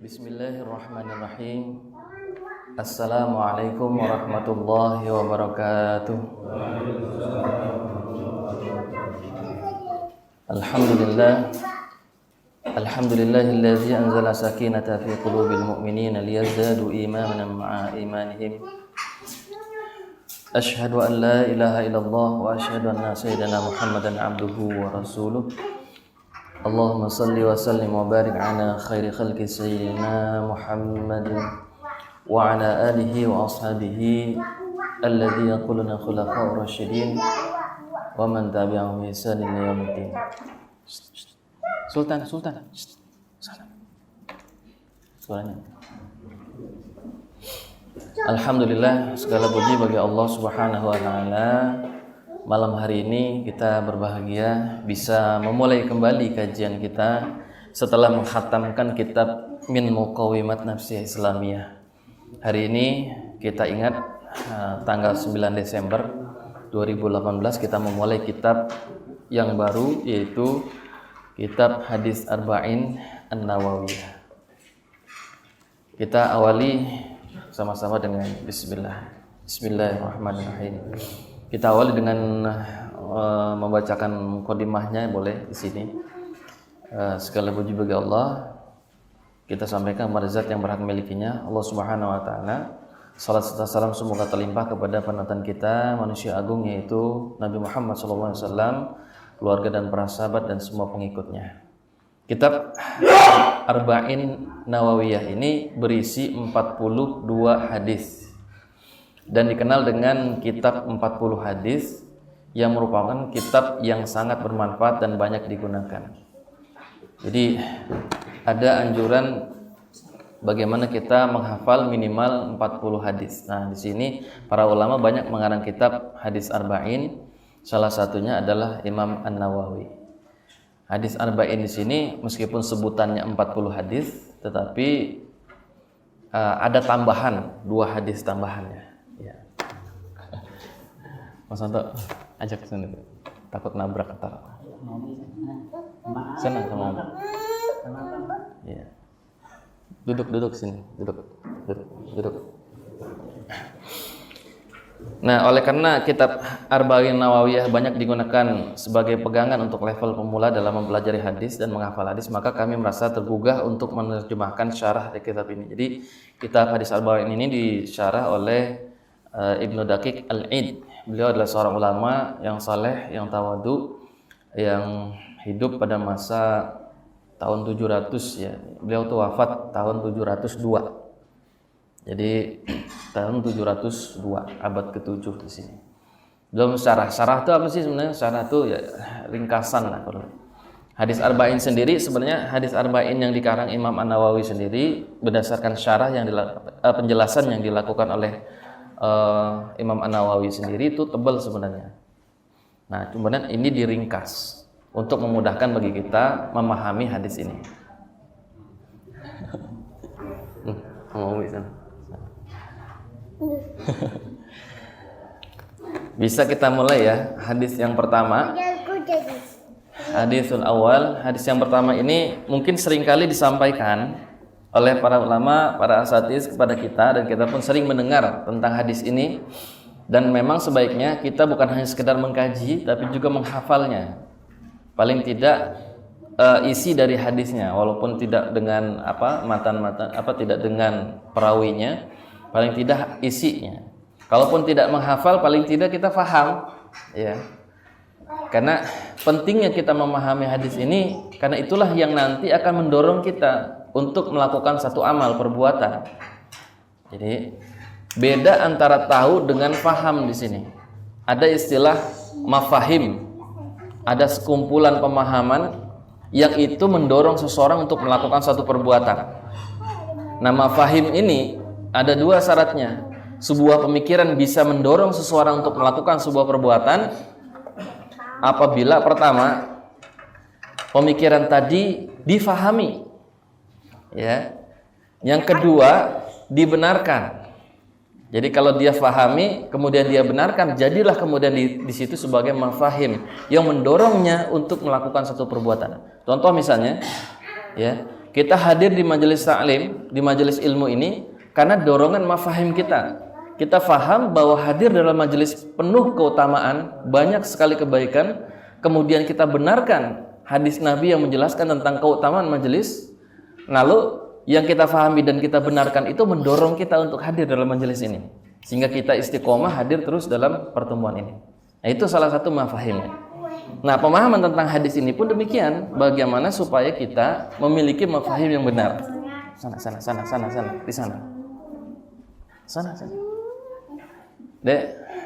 Bismillahirrahmanirrahim. Assalamualaikum warahmatullahi wabarakatuh. Alhamdulillahilladzi anzala sakinata fi qulubil mu'minina liyazdadu imanan ma'a imanihim. Asyhadu an la ilaha illallah wa asyhadu anna sayyidana Muhammadan abduhu wa rasuluh. Allahumma salli wa sallim wa barik ala khairi khalqi sayyidina Muhammadin wa ala alihi wa ashabihi alladhi yaquluna khulafa'ur rasyidin wa man tabi'ahum bi ihsanin ila yaumiddin. Sultan. Suaranya. Alhamdulillah, segala puji bagi Allah Subhanahu wa taala. Malam hari ini kita berbahagia bisa memulai kembali kajian kita setelah menghatamkan kitab Min Muqawimat Nafsiyah Islamiyah. Hari ini kita ingat tanggal 9 Desember 2018 kita memulai kitab yang baru, yaitu kitab Hadis Arba'in An-Nawawiyah. Kita awali sama-sama dengan Bismillahirrahmanirrahim. Kita awali dengan membacakan mukadimahnya, boleh di sini. Segala puji bagi Allah. Kita sampaikan kepada zat yang berhak memilikinya, Allah Subhanahu wa taala. Salat serta salam semoga terlimpah kepada panutan kita, manusia agung, yaitu Nabi Muhammad SAW, keluarga dan para sahabat dan semua pengikutnya. Kitab Arba'in Nawawiyah ini berisi 42 hadis dan dikenal dengan kitab 40 hadis yang merupakan kitab yang sangat bermanfaat dan banyak digunakan. Jadi ada anjuran bagaimana kita menghafal minimal 40 hadis. Nah, di sini para ulama banyak mengarang kitab hadis arba'in. Salah satunya adalah Imam An-Nawawi. Hadis arba'in di sini meskipun sebutannya 40 hadis, tetapi ada tambahan, 2 hadis tambahannya. Ya. Mas Anto, ajak ke sini. Takut nabrak ntar. Senang sama aku. Ya. Duduk sini, duduk. Nah, oleh karena kitab Arba'in Nawawiyah banyak digunakan sebagai pegangan untuk level pemula dalam mempelajari hadis dan menghafal hadis, maka kami merasa tergugah untuk menerjemahkan syarah dari kitab ini. Jadi, kitab hadis Arba'in ini disyarah oleh Ibnu Daqiq Al-Id. Beliau adalah seorang ulama yang saleh, yang tawadu, yang hidup pada masa tahun 700 ya. Beliau tuh wafat tahun 702. Jadi tahun 702, abad ke-7 di sini. Belum syarah. Syarah itu apa sih sebenarnya? Syarah itu ya ringkasan lah. Hadis Arba'in sendiri sebenarnya hadis Arba'in yang dikarang Imam An-Nawawi sendiri berdasarkan syarah yang penjelasan yang dilakukan oleh Imam An-Nawawi sendiri itu tebal sebenarnya. Nah, kemudian ini diringkas untuk memudahkan bagi kita memahami hadis ini. Mau bisa. Bisa kita mulai ya. Hadis yang pertama. Hadisul awal. Hadis yang pertama ini mungkin seringkali disampaikan oleh para ulama, para asatiz kepada kita, dan kita pun sering mendengar tentang hadis ini. Dan memang sebaiknya kita bukan hanya sekedar mengkaji, tapi juga menghafalnya. Paling tidak isi dari hadisnya, walaupun tidak dengan matan-matan, tidak dengan perawinya, paling tidak isinya. Kalaupun tidak menghafal, paling tidak kita faham, ya. Karena pentingnya kita memahami hadis ini, karena itulah yang nanti akan mendorong kita untuk melakukan satu amal perbuatan. Jadi beda antara tahu dengan faham di sini. Ada istilah mafahim, ada sekumpulan pemahaman yang itu mendorong seseorang untuk melakukan satu perbuatan. Nah, mafahim ini ada 2 syaratnya. Sebuah pemikiran bisa mendorong seseorang untuk melakukan sebuah perbuatan apabila pertama pemikiran tadi difahami, ya. Yang kedua dibenarkan. Jadi kalau dia fahami kemudian dia benarkan, jadilah kemudian di situ sebagai mafahim yang mendorongnya untuk melakukan satu perbuatan. Contoh misalnya, ya, Kita hadir di majelis ta'lim, di majelis ilmu ini karena dorongan mafahim kita. Kita faham bahwa hadir dalam majelis penuh keutamaan, banyak sekali kebaikan. Kemudian kita benarkan hadis Nabi yang menjelaskan tentang keutamaan majelis. Lalu yang kita fahami dan kita benarkan itu mendorong kita untuk hadir dalam majelis ini. Sehingga kita istiqomah hadir terus dalam pertemuan ini. Nah, itu salah satu mafahimnya. Nah, pemahaman tentang hadis ini pun demikian. Bagaimana supaya kita memiliki mafahim yang benar. Sana, di sana. Sana. Dek,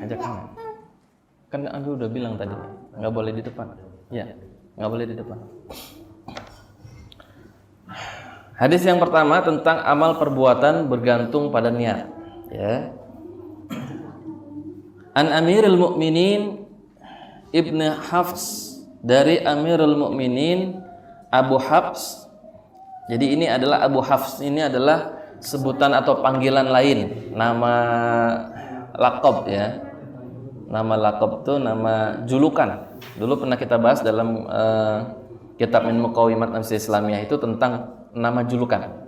ajak kamu. Kan aku udah bilang tadi, nggak boleh di depan. Ya, nggak boleh di depan. Hadis yang pertama tentang amal perbuatan bergantung pada niat. Ya. An Amirul Mukminin Ibnu Hafs, dari Amirul Mukminin Abu Hafs. Jadi ini adalah Abu Hafs, ini adalah sebutan atau panggilan lain, nama laqab ya. Nama laqab itu nama julukan. Dulu pernah kita bahas dalam kitab Min Muqawimat Nafsi Islamiyah itu tentang nama julukan.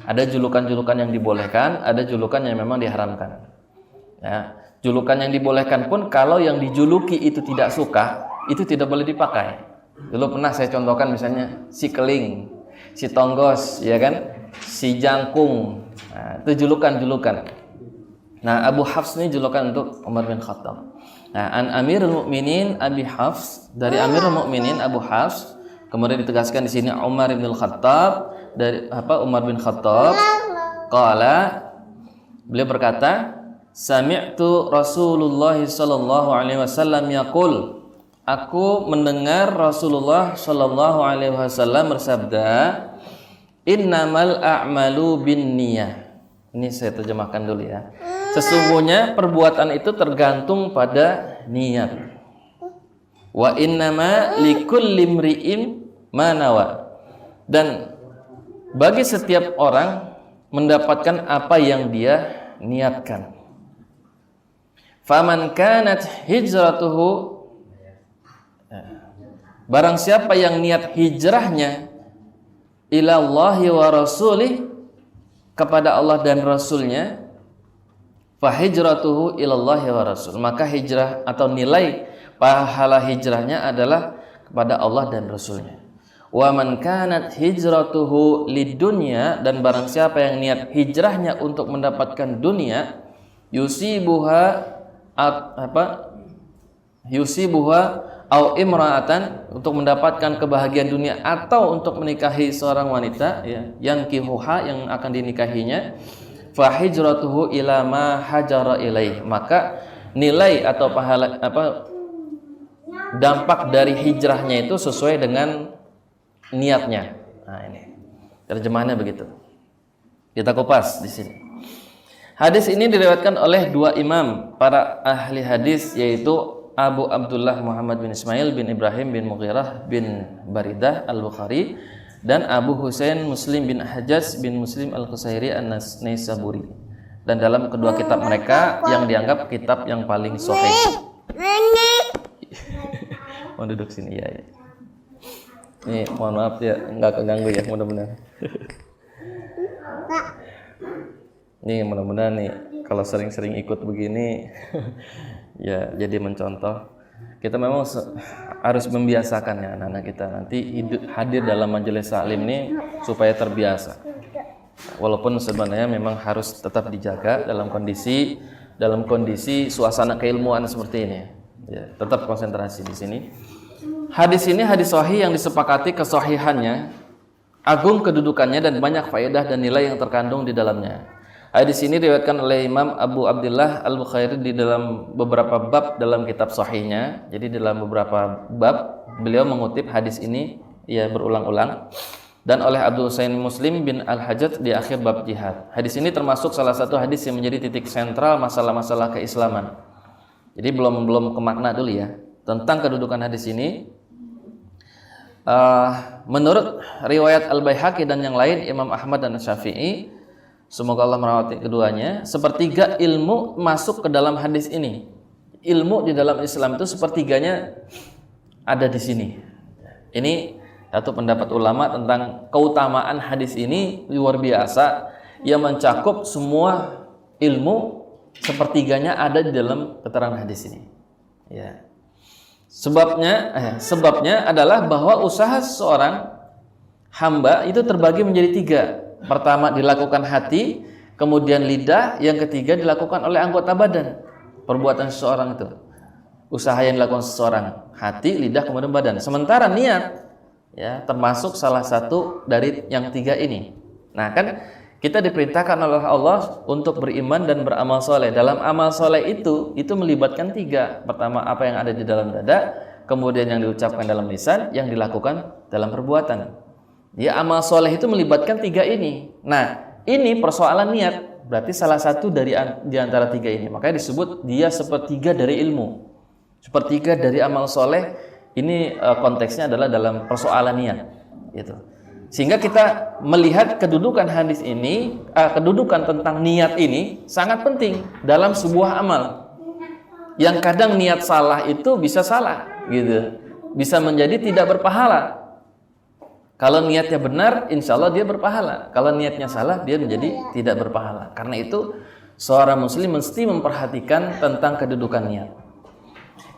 Ada julukan-julukan yang dibolehkan, ada julukan yang memang diharamkan. Ya. Julukan yang dibolehkan pun kalau yang dijuluki itu tidak suka, itu tidak boleh dipakai. Dulu pernah saya contohkan misalnya si keling, si tonggos, ya kan, si jangkung. Nah, itu julukan-julukan. Nah, Abu Hafs ini julukan untuk Umar bin Khattab. Nah, an Amirul Mukminin Abi Hafs, dari Amirul Mukminin Abu Hafs, kemudian ditegaskan di sini Umar bin Khattab, dari Umar bin Khattab. Qala, beliau berkata, sami'tu Rasulullah sallallahu alaihi wasallam yaqul, aku mendengar Rasulullah sallallahu alaihi wasallam bersabda, innamal a'malu binniyah. Ini saya terjemahkan dulu ya. Sesungguhnya perbuatan itu tergantung pada niat. Wa innama likulli imri'in ma nawa. Dan bagi setiap orang mendapatkan apa yang dia niatkan. Faman kanat hijratuhu, barang siapa yang niat hijrahnya ila Allahi wa rasulih, kepada Allah dan Rasulnya, fa hijratuhu ila Allahi wa rasul, maka hijrah atau nilai pahala hijrahnya adalah kepada Allah dan Rasulnya. Wa man kanat hijratuhu lidunya, dan barang siapa yang niat hijrahnya untuk mendapatkan dunia, yusibuha au imra'atan, untuk mendapatkan kebahagiaan dunia atau untuk menikahi seorang wanita ya, yang kihuha, yang akan dinikahinya, fa hijratuhu ila ma hajara ilaih, maka nilai atau pahala dampak dari hijrahnya itu sesuai dengan niatnya. Nah, ini terjemahannya begitu. Kita kupas di sini. Hadis ini diriwayatkan oleh dua imam para ahli hadis, yaitu Abu Abdullah Muhammad bin Ismail bin Ibrahim bin Mughirah bin Baridah Al-Bukhari, dan Abu Husain Muslim bin Hajjaj bin Muslim Al-Qusairi An-Naisaburi. Dan dalam kedua kitab mereka yang dianggap kitab yang paling sahih. Mau duduk sini ya. Nih, mohon maaf ya, enggak keganggu ya, mudah-mudahan. Nih, mudah-mudahan nih kalau sering-sering ikut begini ya jadi mencontoh. Kita memang harus membiasakan ya anak-anak kita nanti hadir dalam majelis taklim ini supaya terbiasa. Walaupun sebenarnya memang harus tetap dijaga dalam kondisi suasana keilmuan seperti ini. Ya, tetap konsentrasi di sini. Hadis ini hadis sahih yang disepakati kesahihannya, agung kedudukannya, dan banyak faedah dan nilai yang terkandung di dalamnya. Hadis ini diriwayatkan oleh Imam Abu Abdullah Al-Bukhari di dalam beberapa bab dalam kitab sahihnya. Jadi dalam beberapa bab beliau mengutip hadis ini ya berulang-ulang, dan oleh Abdul Husain Muslim bin Al-Hajjaj di akhir bab jihad. Hadis ini termasuk salah satu hadis yang menjadi titik sentral masalah-masalah keislaman. Jadi belum ke makna dulu ya tentang kedudukan hadis ini. Menurut riwayat Al-Baihaqi dan yang lain, Imam Ahmad dan Syafi'i, semoga Allah merawati keduanya, sepertiga ilmu masuk ke dalam hadis ini. Ilmu di dalam Islam itu sepertiganya ada di sini. Ini Satu pendapat ulama tentang keutamaan hadis ini luar biasa, yang mencakup semua ilmu, sepertiganya ada di dalam keterangan hadis ini. Ya. Sebabnya adalah bahwa usaha seorang hamba itu terbagi menjadi 3. Pertama dilakukan hati, kemudian lidah, yang ketiga dilakukan oleh anggota badan. Perbuatan seseorang itu, usaha yang dilakukan seseorang, hati, lidah, kemudian badan. Sementara niat, ya, termasuk salah satu dari yang 3 ini. Nah, kan kita diperintahkan oleh Allah untuk beriman dan beramal soleh. Dalam amal soleh itu melibatkan 3. Pertama, apa yang ada di dalam dada, kemudian yang diucapkan dalam lisan, yang dilakukan dalam perbuatan. Ya, amal soleh itu melibatkan 3 ini. Nah, ini persoalan niat, berarti salah satu di antara 3 ini. Makanya disebut dia sepertiga dari ilmu, sepertiga dari amal soleh. Ini konteksnya adalah dalam persoalan niat, gitu. Sehingga kita melihat kedudukan hadis ini, kedudukan tentang niat ini sangat penting dalam sebuah amal. Yang kadang niat salah itu bisa salah, gitu, bisa menjadi tidak berpahala. Kalau niatnya benar, insya Allah dia berpahala. Kalau niatnya salah, dia menjadi tidak berpahala. Karena itu seorang muslim mesti memperhatikan tentang kedudukan niat.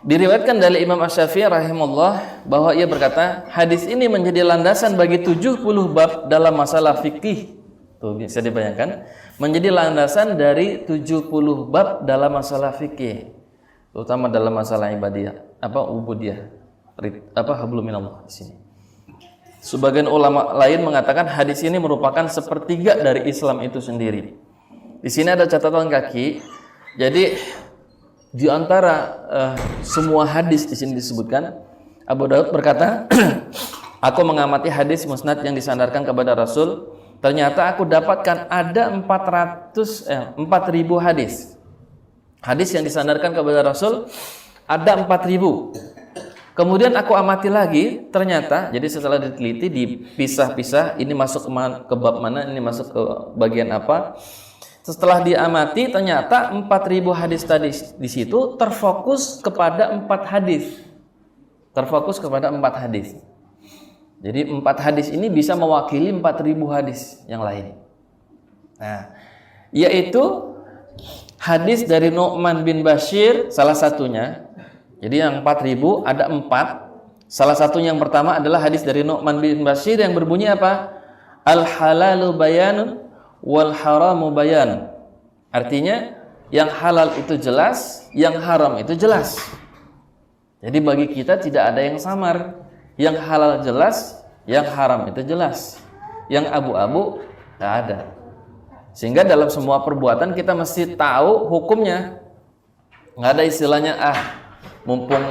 Diriwayatkan dari Imam Asy-Syafi'i rahimahullah bahwa ia berkata, hadis ini menjadi landasan bagi 70 bab dalam masalah fikih. Tuh bisa dibayangkan, menjadi landasan dari 70 bab dalam masalah fikih, terutama dalam masalah ibadiyah, ubudiyah, hablum minallah di sini. Sebagian ulama lain mengatakan hadis ini merupakan sepertiga dari Islam itu sendiri. Di sini ada catatan kaki. Jadi di antara semua hadis di sini disebutkan, Abu Daud berkata, aku mengamati hadis musnad yang disandarkan kepada Rasul, ternyata aku dapatkan ada 4.000 hadis. Hadis yang disandarkan kepada Rasul ada 4.000. Kemudian aku amati lagi, ternyata, jadi setelah diteliti, dipisah-pisah, ini masuk ke bab mana, ini masuk ke bagian apa. Setelah diamati, ternyata 4.000 hadis tadi di situ terfokus kepada 4 hadis. Terfokus kepada 4 hadis. Jadi 4 hadis ini bisa mewakili 4.000 hadis yang lain. Nah, yaitu hadis dari Nu'man bin Bashir, salah satunya. Jadi yang 4.000 ada 4. Salah satunya yang pertama adalah hadis dari Nu'man bin Bashir yang berbunyi apa? Al-halalu bayanun wal haramu bayan. Artinya yang halal itu jelas, yang haram itu jelas. Jadi bagi kita tidak ada yang samar. Yang halal jelas, yang haram itu jelas. Yang abu-abu tidak ada. Sehingga dalam semua perbuatan kita mesti tahu hukumnya. Nggak ada istilahnya mumpung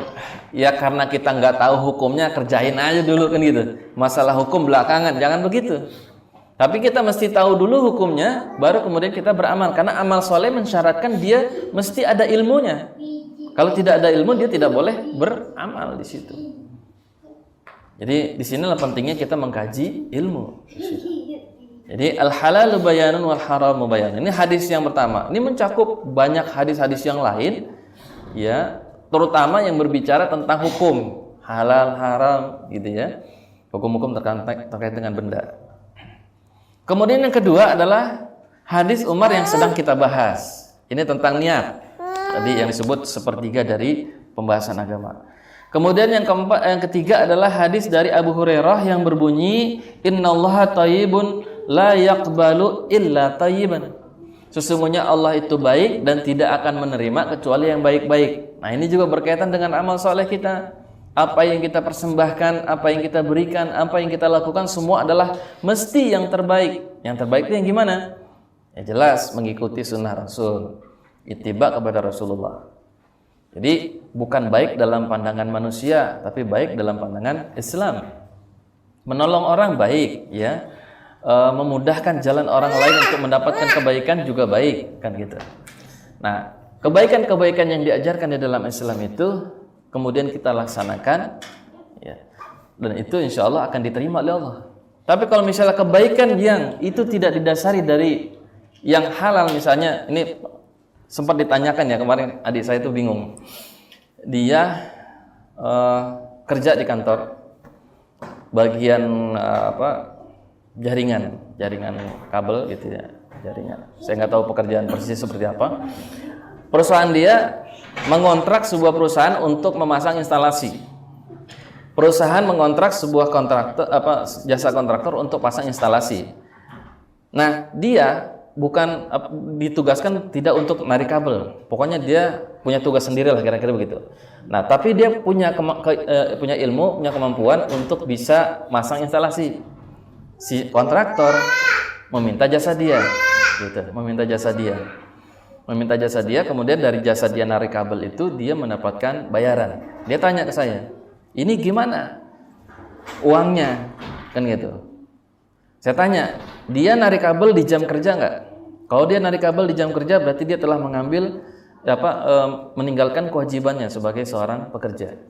ya karena kita nggak tahu hukumnya kerjain aja dulu kan gitu. Masalah hukum belakangan, jangan begitu. Tapi kita mesti tahu dulu hukumnya, baru kemudian kita beramal. Karena amal soleh mensyaratkan dia mesti ada ilmunya. Kalau tidak ada ilmu, dia tidak boleh beramal di situ. Jadi di sinilah pentingnya kita mengkaji ilmu. Jadi al-halalu bayanun wal haramu bayanun. Ini hadis yang pertama. Ini mencakup banyak hadis-hadis yang lain, ya, terutama yang berbicara tentang hukum halal haram, gitu ya. Hukum-hukum terkait dengan benda. Kemudian yang kedua adalah hadis Umar yang sedang kita bahas. Ini tentang niat. Tadi yang disebut sepertiga dari pembahasan agama. Kemudian yang ketiga adalah hadis dari Abu Hurairah yang berbunyi, innallaha thayyibun la yaqbalu illa thayyiban. Sesungguhnya Allah itu baik dan tidak akan menerima kecuali yang baik-baik. Nah, ini juga berkaitan dengan amal soleh kita. Apa yang kita persembahkan, apa yang kita berikan, apa yang kita lakukan, semua adalah mesti yang terbaik. Yang terbaik itu yang gimana? Ya jelas mengikuti sunnah Rasul, ittiba kepada Rasulullah. Jadi bukan baik dalam pandangan manusia, tapi baik dalam pandangan Islam. Menolong orang baik, ya. Memudahkan jalan orang lain untuk mendapatkan kebaikan juga baik, kan gitu. Nah, kebaikan-kebaikan yang diajarkan di dalam Islam itu kemudian kita laksanakan, ya, dan itu insya Allah akan diterima oleh Allah. Tapi kalau misalnya kebaikan yang itu tidak didasari dari yang halal, misalnya ini sempat ditanyakan ya kemarin, adik saya itu bingung. Dia kerja di kantor, bagian jaringan kabel gitu ya, jaringan. Saya nggak tahu pekerjaan persisnya seperti apa. Perusahaan dia mengontrak sebuah perusahaan untuk memasang instalasi. Perusahaan mengontrak sebuah jasa kontraktor untuk pasang instalasi. Nah, dia bukan ditugaskan tidak untuk narik kabel. Pokoknya dia punya tugas sendiri lah, kira-kira begitu. Nah, tapi dia punya ilmu, punya kemampuan untuk bisa masang instalasi. Si kontraktor meminta jasa dia, gitu. Meminta jasa dia, kemudian dari jasa dia narik kabel itu dia mendapatkan bayaran. Dia tanya ke saya, ini gimana uangnya, kan gitu. Saya tanya, dia narik kabel di jam kerja nggak? Kalau dia narik kabel di jam kerja, berarti dia telah meninggalkan kewajibannya sebagai seorang pekerja.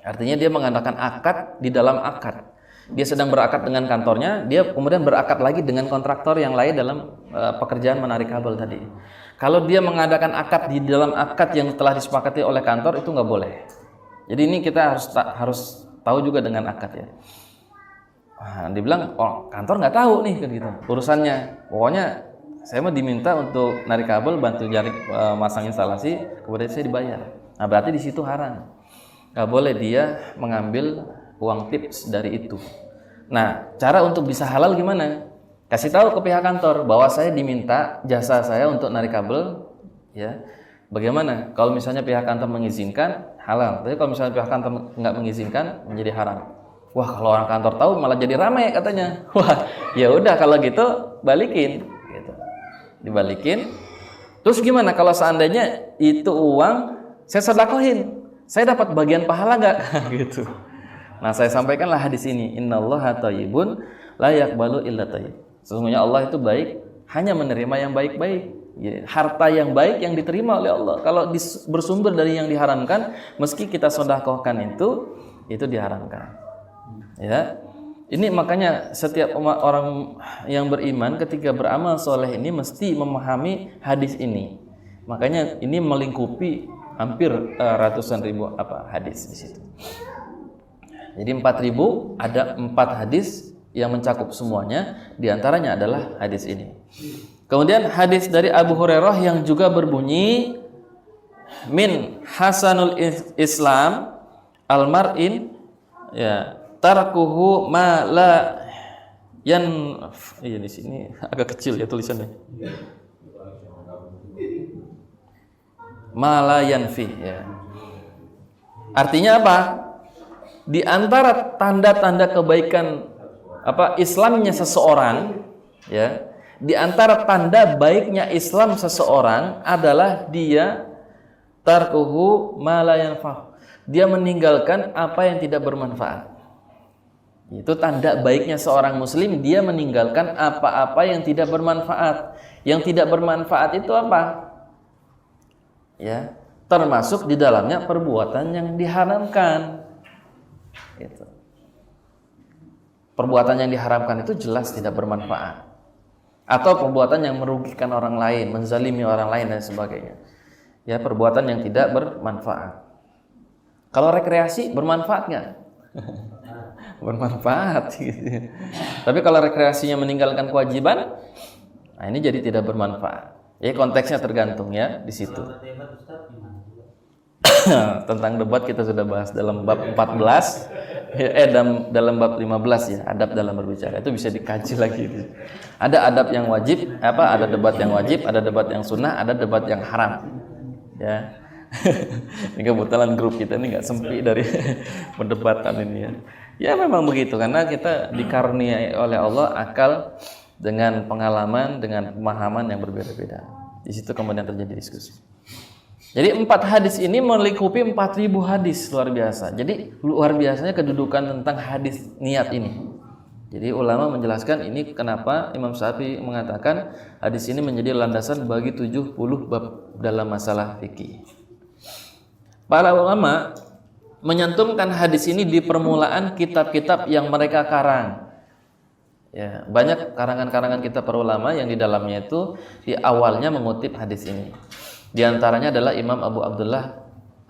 Artinya dia mengadakan akad di dalam akad. Dia sedang berakad dengan kantornya, dia kemudian berakad lagi dengan kontraktor yang lain dalam pekerjaan menarik kabel tadi. Kalau dia mengadakan akad di dalam akad yang telah disepakati oleh kantor, itu nggak boleh. Jadi ini kita harus tahu juga dengan akad ya. Nah, dibilang, kantor nggak tahu nih kan gitu urusannya. Pokoknya saya mah diminta untuk narik kabel, bantu masang instalasi, kemudian saya dibayar. Nah, berarti di situ haram. Nggak boleh dia mengambil uang tips dari itu. Nah, cara untuk bisa halal gimana? Kasih tahu ke pihak kantor bahwa saya diminta jasa saya untuk narik kabel, ya. Bagaimana? Kalau misalnya pihak kantor mengizinkan, halal. Tapi kalau misalnya pihak kantor nggak mengizinkan, menjadi haram. Wah, kalau orang kantor tahu malah jadi ramai katanya. Wah, ya udah kalau gitu balikin, gitu. Dibalikin. Terus gimana kalau seandainya itu uang saya sedekahin? Saya dapat bagian pahala nggak? Gitu. Nah, saya sampaikanlah hadis ini. Innallaha thayyibun la yaqbalu illa thayyib. Sesungguhnya Allah itu baik, hanya menerima yang baik-baik. Ya, harta yang baik yang diterima oleh Allah. Kalau bersumber dari yang diharamkan, meski kita sedekahkan itu diharamkan. Ya, ini makanya setiap orang yang beriman ketika beramal soleh ini mesti memahami hadis ini. Makanya ini melingkupi hampir ratusan ribu hadis di situ. Jadi 4.000 ada 4 hadis yang mencakup semuanya. Di antaranya adalah hadis ini. Kemudian hadis dari Abu Hurairah yang juga berbunyi, min hasanul Islam al-mar'in ya tarkuhu ma la di sini agak kecil ya tulisannya. Ma la yanfi ya. Artinya apa? Di antara tanda-tanda kebaikan Islamnya seseorang ya, di antara tanda baiknya Islam seseorang adalah dia tarkuhu ma la yanfa. Dia meninggalkan apa yang tidak bermanfaat. Itu tanda baiknya seorang muslim, dia meninggalkan apa-apa yang tidak bermanfaat. Yang tidak bermanfaat itu apa? Ya, termasuk di dalamnya perbuatan yang diharamkan. Gitu. Perbuatan yang diharamkan itu jelas tidak bermanfaat. Atau perbuatan yang merugikan orang lain, menzalimi orang lain dan sebagainya. Ya, perbuatan yang tidak bermanfaat. Kalau rekreasi bermanfaat nggak? Bermanfaat gitu. Tapi kalau rekreasinya meninggalkan kewajiban, nah ini jadi tidak bermanfaat. Ya konteksnya tergantung ya di situ. Tentang debat kita sudah bahas dalam bab 14 dalam bab 15 ya, adab dalam berbicara. Itu bisa dikaji lagi. Ada adab yang wajib, ada debat yang wajib, ada debat yang sunnah, ada debat yang haram. Ya. Ini kebetulan grup kita ini nggak sempit dari perdebatan ini ya. Ya memang begitu, karena kita dikaruniai oleh Allah akal dengan pengalaman, dengan pemahaman yang berbeda-beda. Di situ kemudian terjadi diskusi. Jadi 4 hadis ini melingkupi 4.000 hadis, luar biasa. Jadi luar biasanya kedudukan tentang hadis niat ini. Jadi ulama menjelaskan ini kenapa Imam Syafi'i mengatakan hadis ini menjadi landasan bagi 70 bab dalam masalah fikih. Para ulama menyantumkan hadis ini di permulaan kitab-kitab yang mereka karang. Ya, banyak karangan-karangan kitab para ulama yang di dalamnya itu di awalnya mengutip hadis ini. Di antaranya adalah Imam Abu Abdullah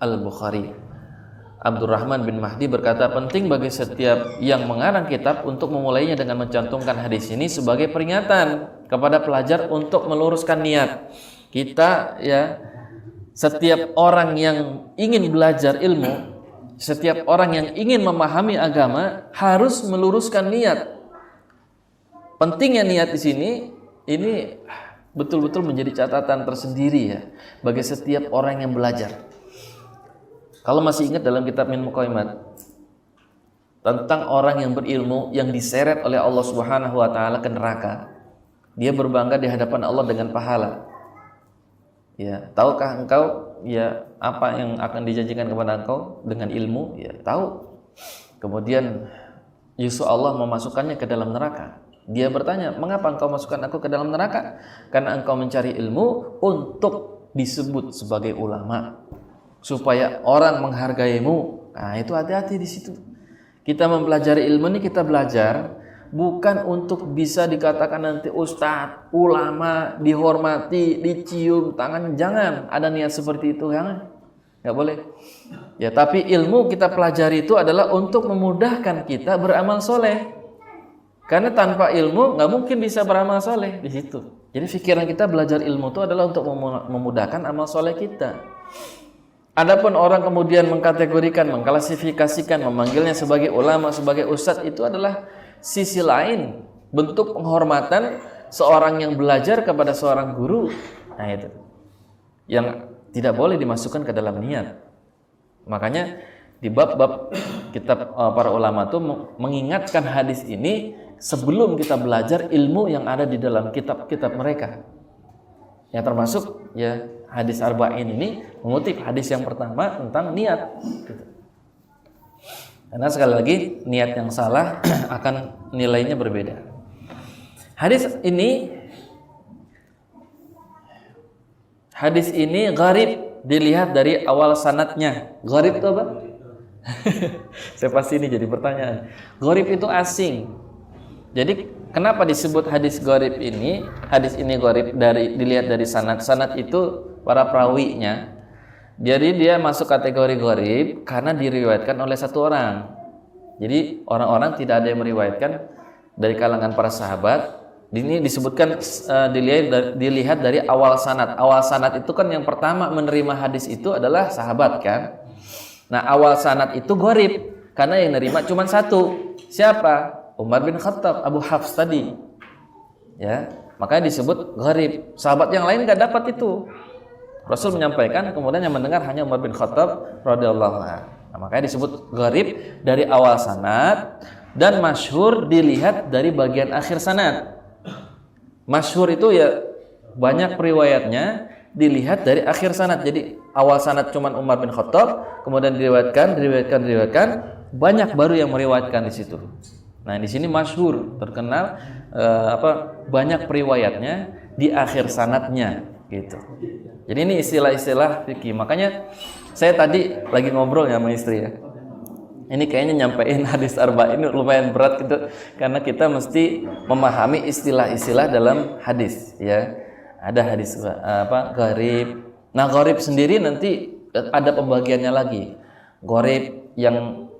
Al-Bukhari. Abdurrahman bin Mahdi berkata, penting bagi setiap yang mengarang kitab untuk memulainya dengan mencantumkan hadis ini sebagai peringatan kepada pelajar untuk meluruskan niat. Kita ya, setiap orang yang ingin belajar ilmu, setiap orang yang ingin memahami agama harus meluruskan niat. Pentingnya niat di sini ini betul-betul menjadi catatan tersendiri ya bagi setiap orang yang belajar. Kalau masih ingat dalam kitab Min Muqaimat tentang orang yang berilmu yang diseret oleh Allah Subhanahu wa taala ke neraka, dia berbangga di hadapan Allah dengan pahala. Ya, tahukah engkau ya apa yang akan dijanjikan kepada engkau dengan ilmu? Ya, tahu. Kemudian Yusuf Allah memasukkannya ke dalam neraka. Dia bertanya, "Mengapa engkau masukkan aku ke dalam neraka?" Karena engkau mencari ilmu untuk disebut sebagai ulama, supaya orang menghargaimu. Nah, itu hati-hati di situ. Kita mempelajari ilmu ini, kita belajar bukan untuk bisa dikatakan nanti ustadz, ulama, dihormati, dicium tangan. Jangan ada niat seperti itu, jangan. Nggak boleh. Ya, tapi ilmu kita pelajari itu adalah untuk memudahkan kita beramal soleh. Karena tanpa ilmu nggak mungkin bisa beramal soleh di situ. Jadi pikiran kita belajar ilmu itu adalah untuk memudahkan amal soleh kita. Adapun orang kemudian mengkategorikan, mengklasifikasikan, memanggilnya sebagai ulama, sebagai ustadz, itu adalah sisi lain, bentuk penghormatan seorang yang belajar kepada seorang guru. Nah, itu yang tidak boleh dimasukkan ke dalam niat. Makanya di bab-bab kitab para ulama itu mengingatkan hadis ini sebelum kita belajar ilmu yang ada di dalam kitab-kitab mereka. Yang termasuk ya hadis arba'in ini mengutip hadis yang pertama tentang niat. Karena sekali lagi niat yang salah akan nilainya berbeda. Hadis ini gharib dilihat dari awal sanadnya. Gharib itu apa? Saya pasti ini jadi pertanyaan. Gharib itu asing. Jadi kenapa disebut hadis gharib ini? Hadis ini gharib dilihat dari sanad. Sanad itu para perawinya. Jadi dia masuk kategori gharib karena diriwayatkan oleh satu orang. Jadi orang-orang tidak ada yang meriwayatkan dari kalangan para sahabat. Ini disebutkan dilihat dari awal sanad. Awal sanad itu kan yang pertama menerima hadis itu adalah sahabat kan. Nah, awal sanad itu gharib karena yang nerima cuma satu. Siapa? Umar bin Khattab, Abu Hafs tadi. Ya, makanya disebut gharib. Sahabat yang lain enggak dapat itu. Rasul menyampaikan, kemudian yang mendengar hanya Umar bin Khattab radhiyallahu anhu. Nah, makanya disebut gharib dari awal sanad dan masyhur dilihat dari bagian akhir sanad. Masyhur itu ya banyak periwayatnya dilihat dari akhir sanad. Jadi awal sanad cuman Umar bin Khattab, kemudian diriwayatkan, banyak baru yang meriwayatkan di situ. Nah, di sini masyhur, terkenal banyak periwayatnya di akhir sanadnya gitu. Jadi ini istilah-istilah fikih. Makanya saya tadi lagi ngobrol ya sama istri ya. Ini kayaknya nyampein hadis arba'in ini lumayan berat gitu karena kita mesti memahami istilah-istilah dalam hadis ya. Ada hadis gharib. Nah, gharib sendiri nanti ada pembagiannya lagi. Gharib yang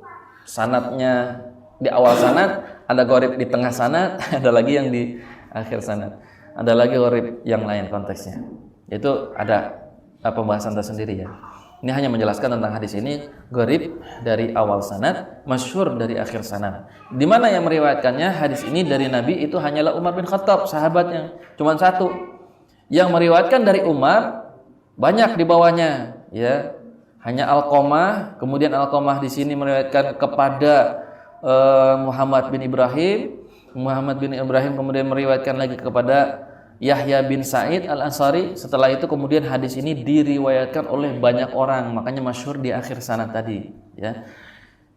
sanadnya di awal sanad, ada gharib di tengah sanad, ada lagi yang di akhir sanad. Ada lagi gharib yang lain konteksnya. Itu ada pembahasan tersendiri ya. Ini hanya menjelaskan tentang hadis ini, gharib dari awal sanad, masyhur dari akhir sanad. Di mana yang meriwayatkannya hadis ini dari Nabi itu hanyalah Umar bin Khattab, sahabatnya. Cuma satu. Yang meriwayatkan dari Umar banyak di bawahnya, ya. Hanya Alqamah, kemudian Alqamah di sini meriwayatkan kepada Muhammad bin Ibrahim kemudian meriwayatkan lagi kepada Yahya bin Sa'id Al-Ansari. Setelah itu kemudian hadis ini diriwayatkan oleh banyak orang, makanya masyhur di akhir sanad tadi ya.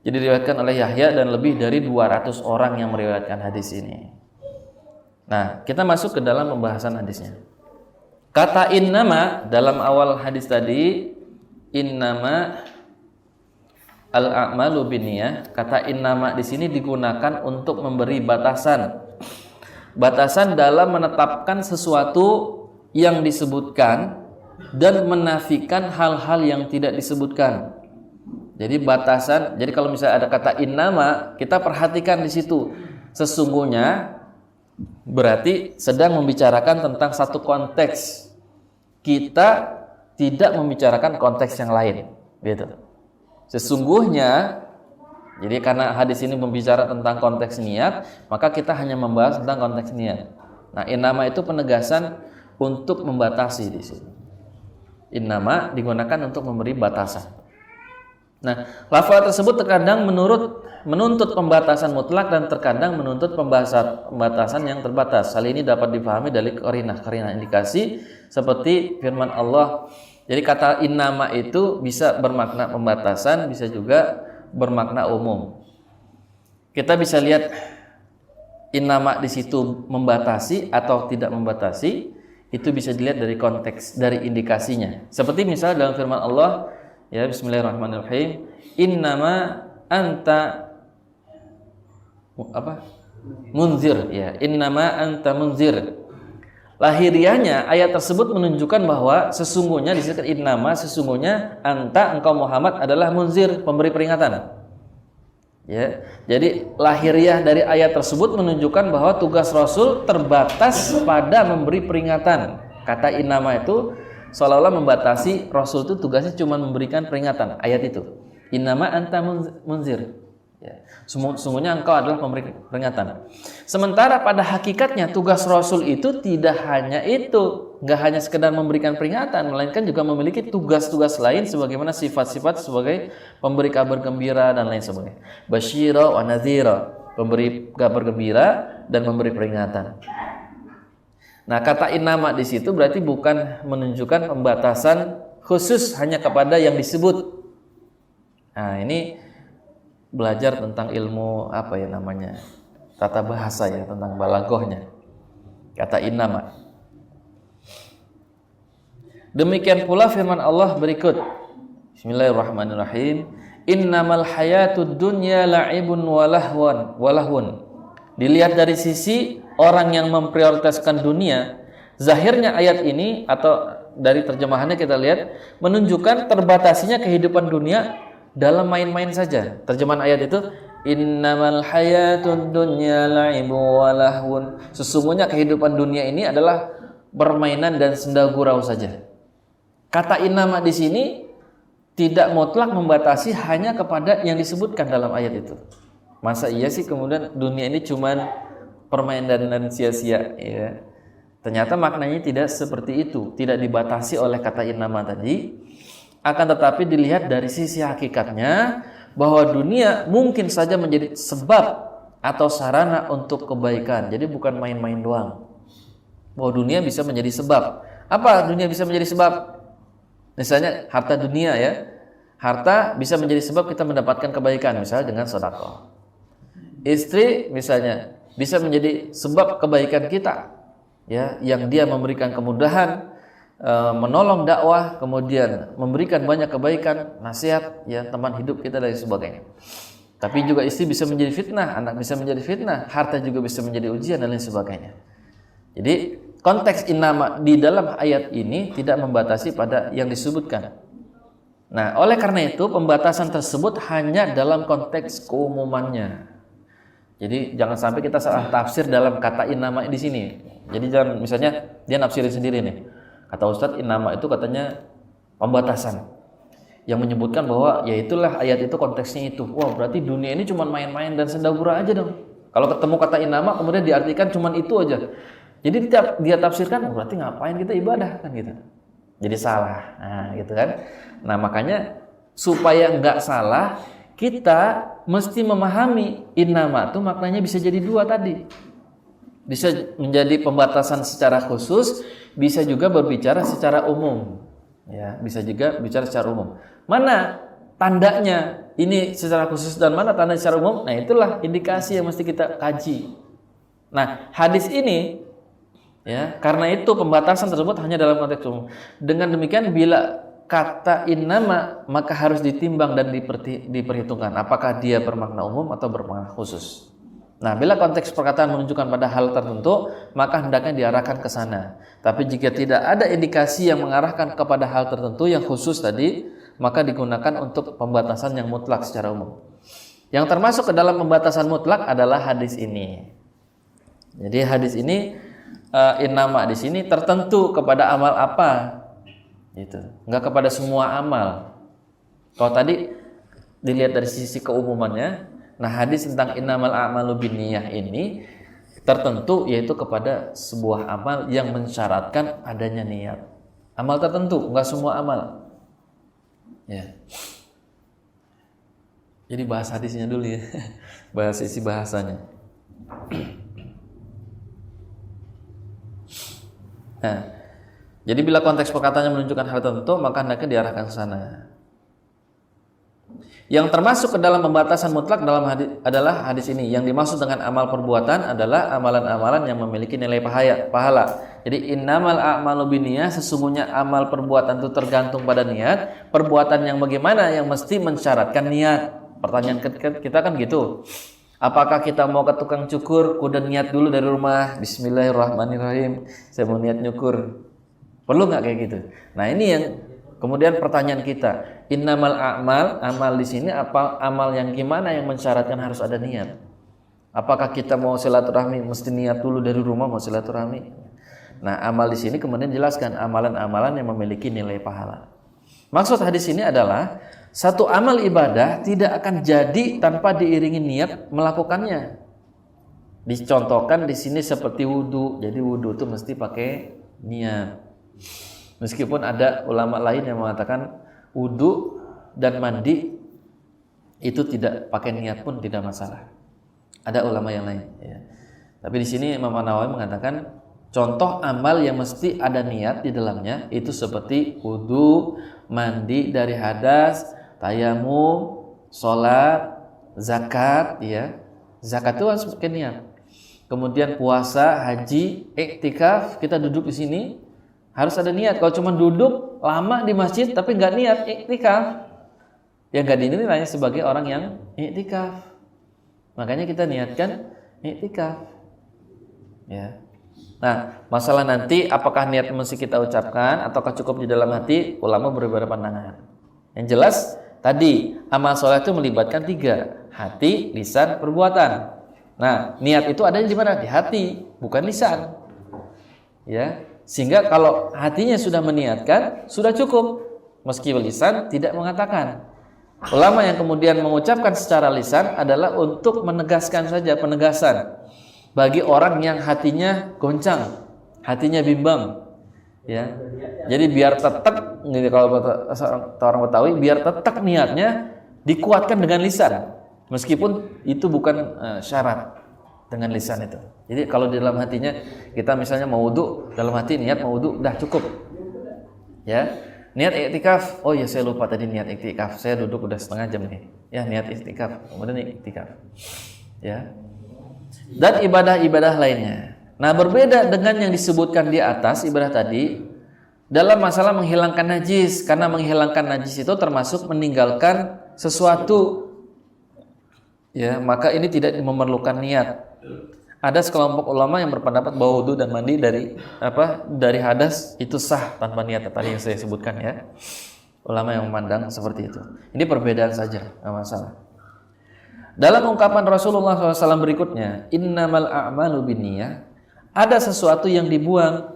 Jadi diriwayatkan oleh Yahya dan lebih dari 200 orang yang meriwayatkan hadis ini. Nah, kita masuk ke dalam pembahasan hadisnya. Kata innama dalam awal hadis tadi, innama al-a'malu binniyah. Kata innama di sini digunakan untuk memberi batasan. Batasan dalam menetapkan sesuatu yang disebutkan dan menafikan hal-hal yang tidak disebutkan. Jadi batasan, jadi kalau misalnya ada kata innama, kita perhatikan di situ. Sesungguhnya berarti sedang membicarakan tentang satu konteks. Kita tidak membicarakan konteks yang lain, gitu. Sesungguhnya, jadi karena hadis ini membicara tentang konteks niat, maka kita hanya membahas tentang konteks niat. Nah, innama itu penegasan untuk membatasi di sini. Innama digunakan untuk memberi batasan. Nah, lafaz tersebut terkadang menuntut pembatasan mutlak dan terkadang menuntut pembatasan yang terbatas. Hal ini dapat dipahami dari qarinah indikasi seperti firman Allah. Jadi kata innama itu bisa bermakna pembatasan, bisa juga bermakna umum. Kita bisa lihat innama di situ membatasi atau tidak membatasi, itu bisa dilihat dari konteks, dari indikasinya. Seperti misalnya dalam firman Allah, ya, bismillahirrahmanirrahim, innama anta munzir, ya, innama anta munzir. Lahiriahnya ayat tersebut menunjukkan bahwa sesungguhnya disebutkan innama, sesungguhnya anta, engkau Muhammad adalah munzir, pemberi peringatan. Ya, jadi lahiriah dari ayat tersebut menunjukkan bahwa tugas Rasul terbatas pada memberi peringatan. Kata innama itu seolah-olah membatasi Rasul itu tugasnya cuma memberikan peringatan. Ayat itu, innama anta munzir. Ya, sungguhnya engkau adalah pemberi peringatan. Sementara pada hakikatnya tugas Rasul itu tidak hanya itu, nggak hanya sekedar memberikan peringatan, melainkan juga memiliki tugas-tugas lain sebagaimana sifat-sifat sebagai pemberi kabar gembira dan lain sebagainya. Basyira wa nadhira, pemberi kabar gembira dan memberi peringatan. Nah, kata innama di situ berarti bukan menunjukkan pembatasan khusus hanya kepada yang disebut. Nah, ini belajar tentang ilmu apa ya namanya, tata bahasa ya, tentang balaghahnya kata innama. Demikian pula firman Allah berikut, bismillahirrahmanirrahim, innamal hayatud dunya la'ibun walahun. Dilihat dari sisi orang yang memprioritaskan dunia, zahirnya ayat ini atau dari terjemahannya kita lihat menunjukkan terbatasinya kehidupan dunia dalam main-main saja. Terjemahan ayat itu, innamal hayatud dunya la'ibun walahun. Sesungguhnya kehidupan dunia ini adalah permainan dan senda gurau saja. Kata innama di sini tidak mutlak membatasi hanya kepada yang disebutkan dalam ayat itu. Masa iya sih kemudian dunia ini cuman permainan dan sia-sia, ya. Ternyata maknanya tidak seperti itu, tidak dibatasi oleh kata innama tadi. Akan tetapi dilihat dari sisi hakikatnya bahwa dunia mungkin saja menjadi sebab atau sarana untuk kebaikan. Jadi bukan main-main doang. Bahwa dunia bisa menjadi sebab. Apa dunia bisa menjadi sebab? Misalnya harta dunia, ya. Harta bisa menjadi sebab kita mendapatkan kebaikan, misalnya dengan sedekah. Istri misalnya bisa menjadi sebab kebaikan kita, ya, yang dia memberikan kemudahan, menolong dakwah, kemudian memberikan banyak kebaikan, nasihat, ya, teman hidup kita dan sebagainya. Tapi juga istri bisa menjadi fitnah, anak bisa menjadi fitnah, harta juga bisa menjadi ujian dan lain sebagainya. Jadi konteks innama di dalam ayat ini tidak membatasi pada yang disebutkan. Nah, oleh karena itu pembatasan tersebut hanya dalam konteks keumumannya. Jadi jangan sampai kita salah tafsir dalam kata innama di sini. Jadi jangan misalnya dia nafsirin sendiri nih. Kata Ustadz, innama itu katanya pembatasan yang menyebutkan bahwa ya itulah ayat itu konteksnya itu. Wah, berarti dunia ini cuma main-main dan senda gurau aja dong. Kalau ketemu kata innama kemudian diartikan cuma itu aja. Jadi dia tafsirkan, berarti ngapain kita ibadah kan gitu. Jadi salah. Nah, gitu kan. Nah, makanya supaya enggak salah, kita mesti memahami innama itu maknanya bisa jadi dua tadi. Bisa menjadi pembatasan secara khusus, bisa juga berbicara secara umum. Ya, bisa juga bicara secara umum. Mana tandanya ini secara khusus dan mana tanda secara umum? Nah, itulah indikasi yang mesti kita kaji. Nah, hadis ini, ya, karena itu pembatasan tersebut hanya dalam konteks umum. Dengan demikian bila kata innama maka harus ditimbang dan diperhitungkan apakah dia bermakna umum atau bermakna khusus. Nah, bila konteks perkataan menunjukkan pada hal tertentu, maka hendaknya diarahkan ke sana. Tapi jika tidak ada indikasi yang mengarahkan kepada hal tertentu yang khusus tadi, maka digunakan untuk pembatasan yang mutlak secara umum. Yang termasuk ke dalam pembatasan mutlak adalah hadis ini. Jadi hadis ini innama di sini tertentu kepada amal apa, gitu. Enggak kepada semua amal. Kalau tadi dilihat dari sisi keumumannya, nah hadis tentang innamal a'malu binniyah ini tertentu yaitu kepada sebuah amal yang mensyaratkan adanya niat. Amal tertentu, enggak semua amal. Ya. Jadi bahas hadisnya dulu ya. Bahas isi bahasanya. Nah, jadi bila konteks perkataannya menunjukkan hal tertentu, maka hendaknya diarahkan ke sana. Yang termasuk ke dalam pembatasan mutlak dalam hadis adalah hadis ini. Yang dimaksud dengan amal perbuatan adalah amalan-amalan yang memiliki nilai pahala. Jadi innamal a'malu binniyah, sesungguhnya amal perbuatan itu tergantung pada niat. Perbuatan yang bagaimana yang mesti mensyaratkan niat. Pertanyaan kita kan gitu. Apakah kita mau ke tukang cukur, kudu niat dulu dari rumah, bismillahirrahmanirrahim, saya mau niat nyukur. Perlu nggak kayak gitu? Nah ini yang kemudian pertanyaan kita, innamal a'mal, amal di sini apa amal yang gimana yang mensyaratkan harus ada niat? Apakah kita mau silaturahmi mesti niat dulu dari rumah mau silaturahmi? Nah amal di sini kemudian jelaskan amalan-amalan yang memiliki nilai pahala. Maksud hadis ini adalah satu amal ibadah tidak akan jadi tanpa diiringi niat melakukannya. Dicontohkan di sini seperti wudu. Jadi wudu itu mesti pakai niat. Meskipun ada ulama lain yang mengatakan wudu dan mandi itu tidak pakai niat pun tidak masalah. Ada ulama yang lain. Ya. Tapi di sini Imam Nawawi mengatakan contoh amal yang mesti ada niat di dalamnya itu seperti wudu, mandi dari hadas, tayamum, sholat, zakat, ya. Zakat itu harus pakai niat. Kemudian puasa, haji, iktikaf, kita duduk di sini harus ada niat. Kalau cuma duduk lama di masjid tapi nggak niat iktikaf, ya nggak dinilai sebagai orang yang iktikaf. Makanya kita niatkan iktikaf. Ya. Nah, masalah nanti apakah niat mesti kita ucapkan ataukah cukup di dalam hati, ulama berbeda pandangan. Yang jelas tadi amal soleh itu melibatkan 3, hati, lisan, perbuatan. Nah, niat itu ada di mana? Di hati, bukan lisan. Ya, sehingga kalau hatinya sudah meniatkan, sudah cukup. Meski lisan tidak mengatakan. Ulama yang kemudian mengucapkan secara lisan adalah untuk menegaskan saja, penegasan bagi orang yang hatinya goncang, hatinya bimbang. Ya, jadi biar tetap, kalau orang Betawi, biar tetap niatnya dikuatkan dengan lisan, meskipun itu bukan syarat dengan lisan itu. Jadi kalau di dalam hatinya kita misalnya mau wudu, dalam hati niat mau wudu, udah cukup. Ya, niat iktikaf, oh ya saya lupa tadi niat iktikaf, saya duduk udah setengah jam nih. Ya niat iktikaf, kemudian iktikaf. Ya, dan ibadah-ibadah lainnya. Nah berbeda dengan yang disebutkan di atas ibadah tadi dalam masalah menghilangkan najis, karena menghilangkan najis itu termasuk meninggalkan sesuatu, ya maka ini tidak memerlukan niat. Ada sekelompok ulama yang berpendapat bahwa wudu dan mandi dari hadas itu sah tanpa niat, tadi yang saya sebutkan ya. Ulama yang memandang seperti itu. Ini perbedaan saja, nggak masalah. Dalam ungkapan Rasulullah SAW berikutnya, innamal a'malu binniyah, ada sesuatu yang dibuang.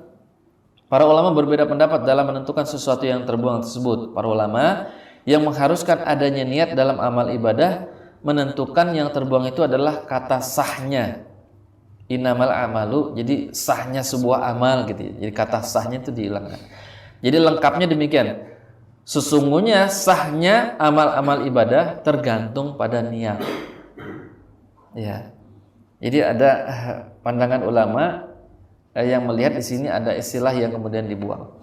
Para ulama berbeda pendapat dalam menentukan sesuatu yang terbuang tersebut. Para ulama yang mengharuskan adanya niat dalam amal ibadah menentukan yang terbuang itu adalah kata sahnya. Innamal a'malu, jadi sahnya sebuah amal gitu. Jadi kata sahnya itu dihilangkan. Jadi lengkapnya demikian. Sesungguhnya sahnya amal-amal ibadah tergantung pada niat. Ya. Jadi ada pandangan ulama yang melihat di sini ada istilah yang kemudian dibuang.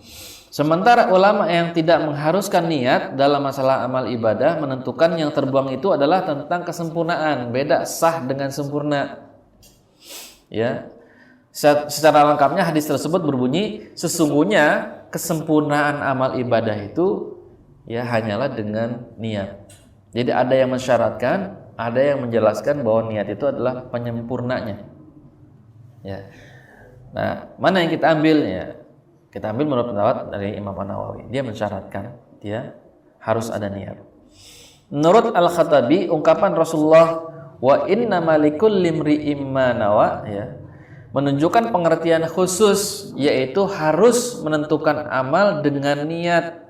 Sementara ulama yang tidak mengharuskan niat dalam masalah amal ibadah menentukan yang terbuang itu adalah tentang kesempurnaan. Beda sah dengan sempurna. Ya. Secara lengkapnya hadis tersebut berbunyi sesungguhnya kesempurnaan amal ibadah itu ya hanyalah dengan niat. Jadi ada yang mensyaratkan, ada yang menjelaskan bahwa niat itu adalah penyempurnanya. Ya. Nah, mana yang kita ambil ya? Kita ambil menurut pendapat dari Imam Nawawi. Dia mensyaratkan, dia harus ada niat. Menurut Al-Khattabi, ungkapan Rasulullah wa innamal likulli imri'in ma nawa, ya, menunjukkan pengertian khusus, yaitu harus menentukan amal dengan niat.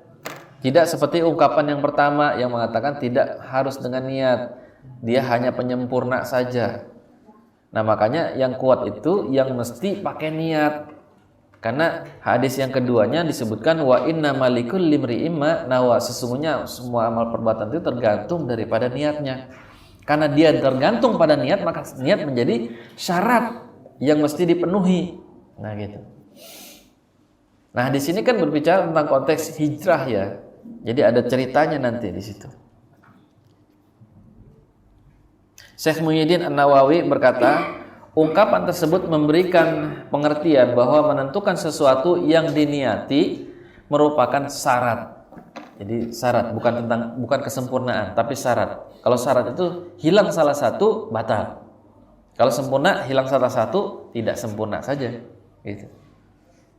Tidak seperti ungkapan yang pertama yang mengatakan tidak harus dengan niat, dia hanya penyempurna saja. Nah, makanya yang kuat itu yang mesti pakai niat. Karena hadis yang keduanya disebutkan wa innamal likulli imri'in ma nawa, sesungguhnya semua amal perbuatan itu tergantung daripada niatnya. Karena dia tergantung pada niat, maka niat menjadi syarat yang mesti dipenuhi. Nah, gitu. Nah, di sini kan berbicara tentang konteks hijrah ya. Jadi ada ceritanya nanti di situ. Syekh Muhyiddin An-Nawawi berkata, ungkapan tersebut memberikan pengertian bahwa menentukan sesuatu yang diniati merupakan syarat. Jadi syarat bukan kesempurnaan, tapi syarat. Kalau syarat itu hilang salah satu, batal. Kalau sempurna hilang salah satu, tidak sempurna saja, gitu.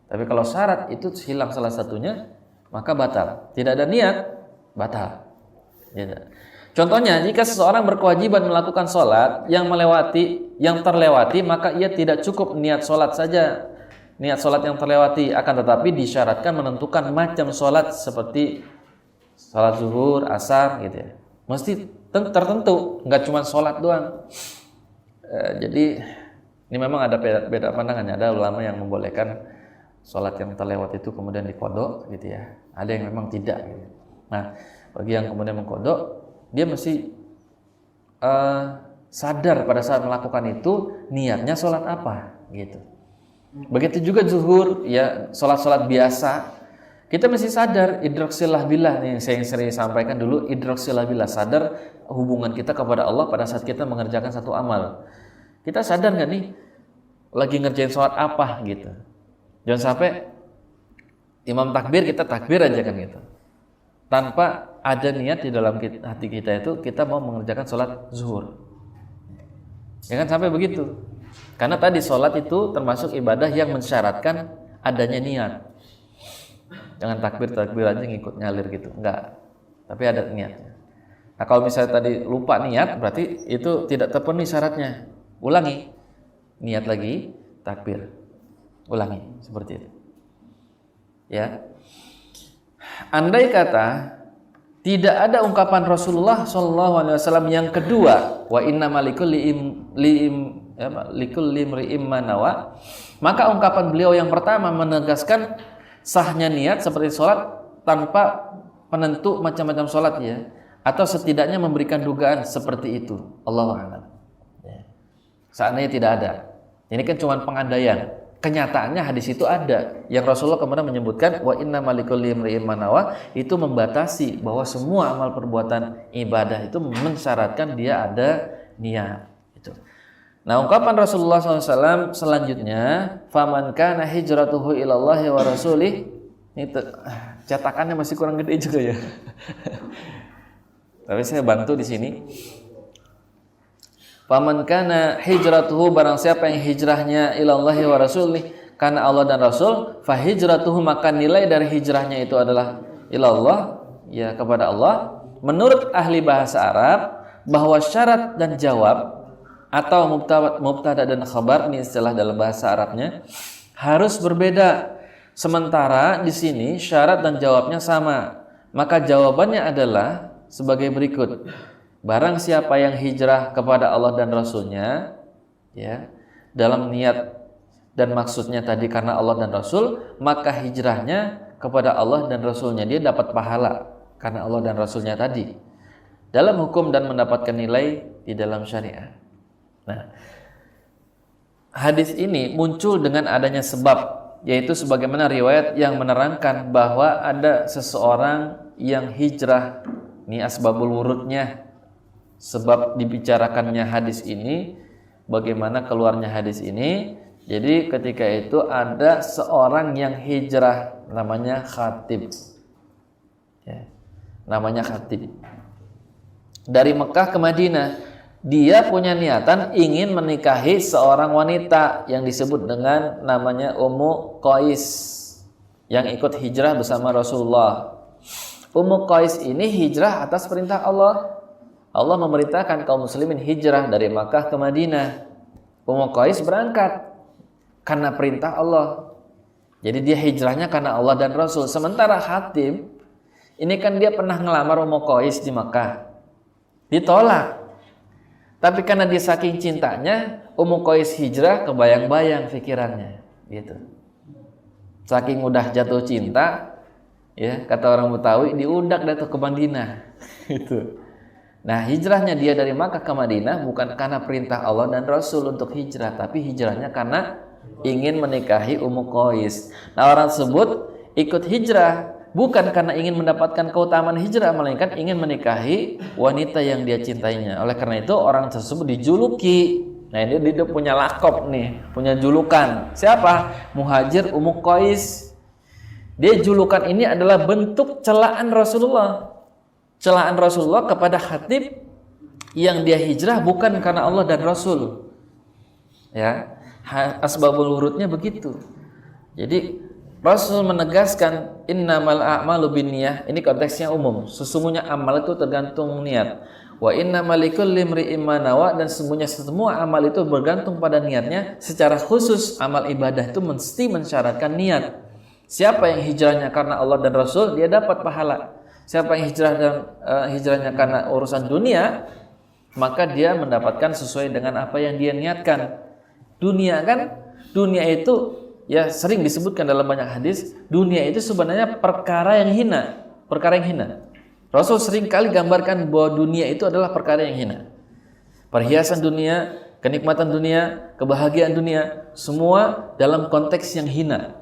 Tapi kalau syarat itu hilang salah satunya, maka batal. Tidak ada niat, batal. Gitu. Contohnya, jika seseorang berkewajiban melakukan sholat yang terlewati, maka ia tidak cukup niat sholat saja. Niat sholat yang terlewati, akan tetapi disyaratkan menentukan macam sholat seperti sholat zuhur, asar, gitu ya. Mesti tertentu, nggak cuma sholat doang. Jadi ini memang ada beda pandangannya. Ada ulama yang membolehkan sholat yang terlewat itu kemudian dikodok, gitu ya. Ada yang memang tidak. Gitu. Nah, bagi yang kemudian mengkodok, dia mesti sadar pada saat melakukan itu niatnya sholat apa, gitu. Begitu juga zuhur, ya sholat biasa, kita mesti sadar idroksilah billah nih, yang saya sering sampaikan dulu, idroksilah billah, sadar hubungan kita kepada Allah pada saat kita mengerjakan satu amal. Kita sadar nggak nih lagi ngerjain sholat apa, gitu. Jangan sampai imam takbir kita takbir aja kan, gitu, tanpa ada niat di dalam hati kita itu kita mau mengerjakan sholat zuhur. Jangan sampai begitu. Karena tadi sholat itu termasuk ibadah yang mensyaratkan adanya niat. Jangan takbir aja ngikut ngalir gitu. Enggak. Tapi ada niatnya. Nah, kalau misalnya tadi lupa niat, berarti itu tidak terpenuhi syaratnya. Ulangi. Niat lagi, takbir. Ulangi. Seperti itu. Ya. Andai kata tidak ada ungkapan Rasulullah SAW yang kedua, wa innamal likulli imri'in ma nawa, maka ungkapan beliau yang pertama menegaskan sahnya niat seperti sholat tanpa penentu macam-macam sholat, ya, atau setidaknya memberikan dugaan seperti itu. Allahu a'lam. Ya. Seandainya tidak ada, ini kan cuma pengandaian. Kenyataannya hadis itu ada yang Rasulullah kemudian menyebutkan wa innamal likulli imri'in ma nawa, itu membatasi bahwa semua amal perbuatan ibadah itu mensyaratkan dia ada niat. Itu. Nah, ungkapan Rasulullah SAW selanjutnya, faman kana hijratuhu ilallahi wa rasulih, ini cetakannya masih kurang gede juga ya. Tapi saya bantu di sini. Faman kana hijratuhu, barang siapa yang hijrahnya ilallahi wa rasulih, karena Allah dan Rasul, fa hijratuhu, maka nilai dari hijrahnya itu adalah ilallah, ya, kepada Allah. Menurut ahli bahasa Arab, bahwa syarat dan jawab atau mubtada dan khabar, ini istilah dalam bahasa Arabnya, harus berbeda. Sementara di sini syarat dan jawabnya sama. Maka jawabannya adalah sebagai berikut. Barang siapa yang hijrah kepada Allah dan Rasulnya, ya, dalam niat dan maksudnya tadi karena Allah dan Rasul, maka hijrahnya kepada Allah dan Rasulnya, dia dapat pahala karena Allah dan Rasulnya tadi dalam hukum dan mendapatkan nilai di dalam syariat. Nah, hadis ini muncul dengan adanya sebab, yaitu sebagaimana riwayat yang menerangkan bahwa ada seseorang yang hijrah. Ini asbabul wurudnya, sebab dibicarakannya hadis ini, bagaimana keluarnya hadis ini. Jadi ketika itu ada seorang yang hijrah, namanya Khatib, ya, namanya Khatib, dari Mekah ke Madinah. Dia punya niatan ingin menikahi seorang wanita yang disebut dengan namanya Ummu Qais, yang ikut hijrah bersama Rasulullah. Ummu Qais ini hijrah atas perintah Allah. Allah memerintahkan kaum muslimin hijrah dari Makkah ke Madinah. Ummu Qais berangkat karena perintah Allah. Jadi dia hijrahnya karena Allah dan Rasul. Sementara Hatib ini kan dia pernah ngelamar Ummu Qais di Makkah. Ditolak. Tapi karena dia saking cintanya, Ummu Qais hijrah, kebayang-bayang pikirannya gitu. Saking udah jatuh cinta, ya, kata orang Betawi, diudak dah tuh ke Madinah gitu. Nah, hijrahnya dia dari Makkah ke Madinah bukan karena perintah Allah dan Rasul untuk hijrah, tapi hijrahnya karena ingin menikahi Ummu Qais. Nah, orang tersebut ikut hijrah bukan karena ingin mendapatkan keutamaan hijrah, melainkan ingin menikahi wanita yang dia cintainya. Oleh karena itu orang tersebut dijuluki. Nah, ini dia punya lakop nih, punya julukan. Siapa? Muhajir Ummu Qais. Dia julukan ini adalah bentuk celaan Rasulullah. Celaan Rasulullah kepada Hatib yang dia hijrah bukan karena Allah dan Rasul. Ya, asbabul wurudnya begitu. Jadi Rasul menegaskan innamal a'malu binniyah. Ini konteksnya umum. Sesungguhnya amal itu tergantung niat. Wa innamal likulli imri'in ma nawa, dan sesungguhnya semua amal itu bergantung pada niatnya. Secara khusus amal ibadah itu mesti mensyaratkan niat. Siapa yang hijrahnya karena Allah dan Rasul, dia dapat pahala. Siapa yang hijrahnya karena urusan dunia, maka dia mendapatkan sesuai dengan apa yang dia niatkan. Dunia kan, dunia itu ya sering disebutkan dalam banyak hadis, dunia itu sebenarnya perkara yang hina, perkara yang hina. Rasul sering kali gambarkan bahwa dunia itu adalah perkara yang hina. Perhiasan dunia, kenikmatan dunia, kebahagiaan dunia, semua dalam konteks yang hina.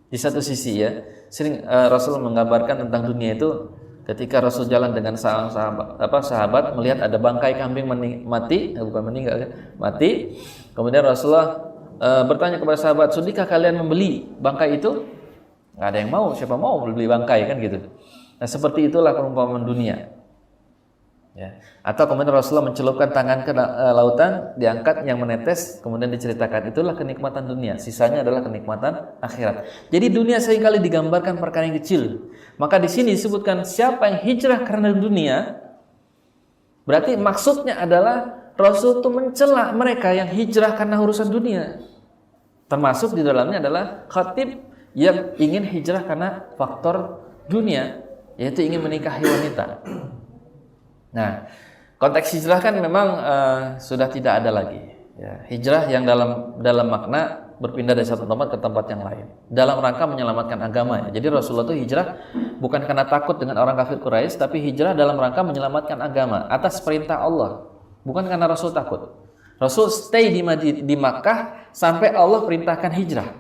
Di satu sisi ya, sering Rasul menggambarkan tentang dunia itu ketika Rasul jalan dengan sahabat melihat ada bangkai kambing mati, bukan meninggal ya, mati. Kemudian Rasulullah bertanya kepada sahabat, "Sudikah kalian membeli bangkai itu?" Nggak ada yang mau, siapa mau beli bangkai kan gitu. Nah, seperti itulah perumpamaan dunia. Ya. Atau kemudian Rasulullah mencelupkan tangan ke lautan, diangkat yang menetes, kemudian diceritakan itulah kenikmatan dunia. Sisanya adalah kenikmatan akhirat. Jadi dunia seringkali digambarkan perkara yang kecil. Maka di sini disebutkan siapa yang hijrah karena dunia, berarti maksudnya adalah Rasul itu mencela mereka yang hijrah karena urusan dunia. Termasuk di dalamnya adalah khatib yang ingin hijrah karena faktor dunia, yaitu ingin menikahi wanita. Nah, konteks hijrah kan memang sudah tidak ada lagi. Ya, hijrah yang dalam makna berpindah dari satu tempat ke tempat yang lain dalam rangka menyelamatkan agama. Ya. Jadi Rasulullah itu hijrah bukan karena takut dengan orang kafir Quraisy, tapi hijrah dalam rangka menyelamatkan agama atas perintah Allah, bukan karena Rasul takut. Rasul stay di Makkah sampai Allah perintahkan hijrah.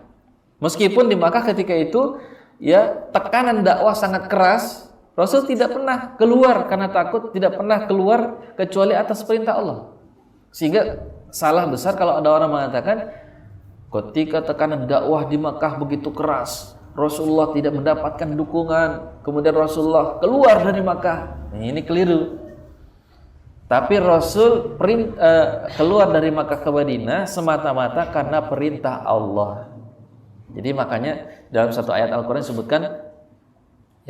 Meskipun di Makkah ketika itu ya tekanan dakwah sangat keras, Rasul tidak pernah keluar karena takut, tidak pernah keluar kecuali atas perintah Allah. Sehingga salah besar kalau ada orang mengatakan ketika tekanan dakwah di Makkah begitu keras, Rasulullah tidak mendapatkan dukungan, kemudian Rasulullah keluar dari Makkah. Nah, ini keliru. Tapi Rasul keluar dari Makkah ke Madinah semata-mata karena perintah Allah. Jadi makanya dalam satu ayat Al-Quran disebutkan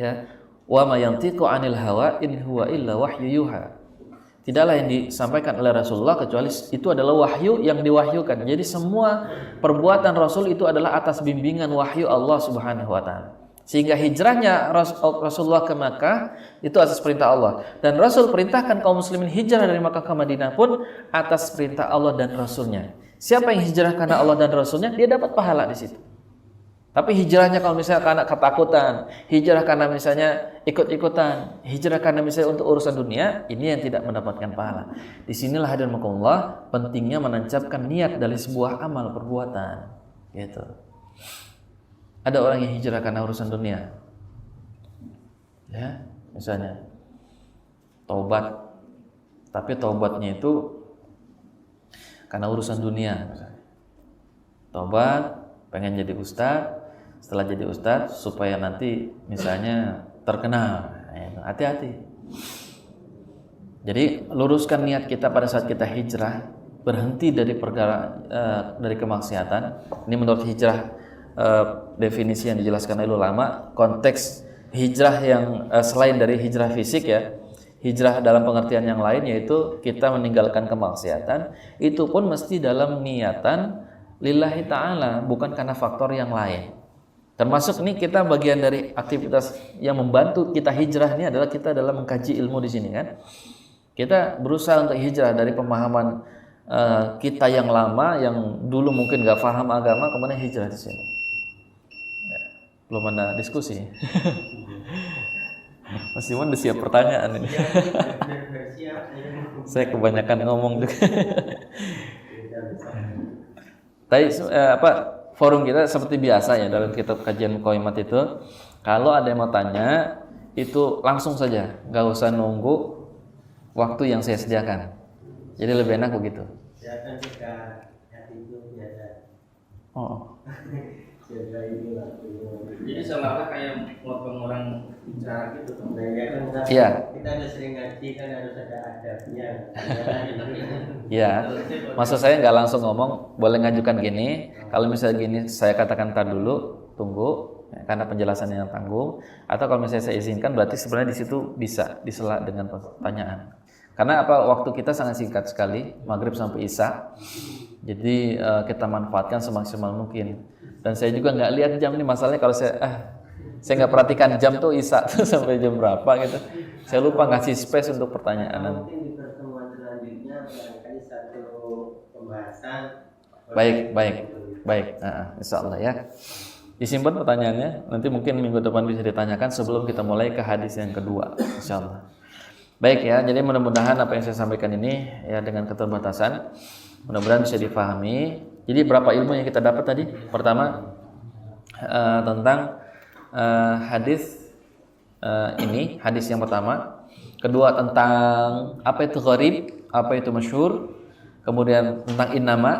ya, wa ma yantiqu 'anil hawa in huwa illa wahyu yuha. Tidaklah yang disampaikan oleh Rasulullah kecuali itu adalah wahyu yang diwahyukan. Jadi semua perbuatan Rasul itu adalah atas bimbingan wahyu Allah Subhanahu wa taala. Sehingga hijrahnya Rasulullah ke Makkah itu atas perintah Allah. Dan Rasul perintahkan kaum muslimin hijrah dari Makkah ke Madinah pun atas perintah Allah dan Rasulnya. Siapa yang hijrah karena Allah dan Rasulnya, dia dapat pahala di situ. Tapi hijrahnya kalau misalnya karena ketakutan, hijrah karena misalnya ikut-ikutan, hijrah karena misalnya untuk urusan dunia, ini yang tidak mendapatkan pahala. Disinilah hadirin pentingnya menancapkan niat dari sebuah amal perbuatan. Gitu. Ada orang yang hijrah karena urusan dunia, ya, misalnya taubat, tapi taubatnya itu karena urusan dunia. Misalnya. Taubat, pengen jadi ustadz. Setelah jadi ustadz supaya nanti misalnya terkenal, hati-hati. Jadi luruskan niat kita pada saat kita hijrah, berhenti dari perkara dari kemaksiatan. Ini menurut hijrah definisi yang dijelaskan oleh ulama, konteks hijrah yang selain dari hijrah fisik ya, hijrah dalam pengertian yang lain yaitu kita meninggalkan kemaksiatan, itu pun mesti dalam niatan lillahi ta'ala, bukan karena faktor yang lain. Termasuk nih kita bagian dari aktivitas yang membantu kita hijrah ini adalah kita dalam mengkaji ilmu di sini kan. Kita berusaha untuk hijrah dari pemahaman kita yang lama, yang dulu mungkin nggak paham agama, kemudian hijrah di sini. Ya, belum ada diskusi. Mas Iman udah siap pertanyaan ini. Saya kebanyakan ngomong juga. Tapi forum kita seperti biasa ya dalam kitab kajian Qoimat itu, kalau ada yang mau tanya itu langsung saja, nggak usah nunggu waktu yang saya sediakan. Jadi lebih enak begitu. Oh. Jadi seolah-olah kayak motong orang bicara gitu. Iya. Kita ada sering ngaji kan harus ada adabnya. Iya. Maksud saya nggak langsung ngomong, boleh ngajukan gini. Kalau misalnya gini, saya katakan tar dulu, tunggu, ya, karena penjelasan yang tanggung. Atau kalau misalnya saya izinkan, berarti sebenarnya di situ bisa disela dengan pertanyaan. Karena waktu kita sangat singkat sekali, maghrib sampai isya. Jadi kita manfaatkan semaksimal mungkin. Dan saya juga nggak lihat jam nih, masalahnya kalau saya nggak perhatikan jam tuh isya tuh sampai jam berapa gitu. Saya lupa ngasih space untuk pertanyaan. Mungkin di pertemuan selanjutnya barangkali satu pembahasan. Baik. Insya Allah ya. Disimpan pertanyaannya. Nanti mungkin minggu depan bisa ditanyakan sebelum kita mulai ke hadis yang kedua. Insya Allah. Baik ya. Jadi mudah-mudahan apa yang saya sampaikan ini ya dengan keterbatasan, mudah-mudahan bisa difahami. Jadi berapa ilmu yang kita dapat tadi? Pertama tentang hadis ini, hadis yang pertama. Kedua tentang apa itu gharib, apa itu masyhur. Kemudian tentang innama,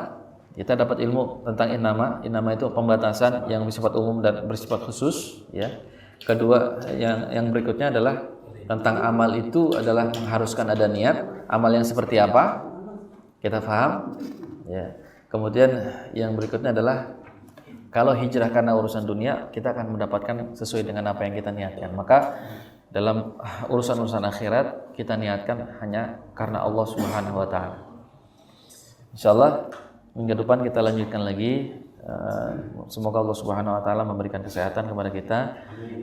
kita dapat ilmu tentang innama. Innama itu pembatasan yang bersifat umum dan bersifat khusus. Ya. Kedua yang berikutnya adalah tentang amal itu adalah mengharuskan ada niat. Amal yang seperti apa? Kita paham? Ya. Kemudian yang berikutnya adalah kalau hijrah karena urusan dunia, kita akan mendapatkan sesuai dengan apa yang kita niatkan. Maka dalam urusan-urusan akhirat kita niatkan hanya karena Allah Subhanahu wa taala. Insyaallah minggu depan kita lanjutkan lagi. Semoga Allah Subhanahu wa taala memberikan kesehatan kepada kita.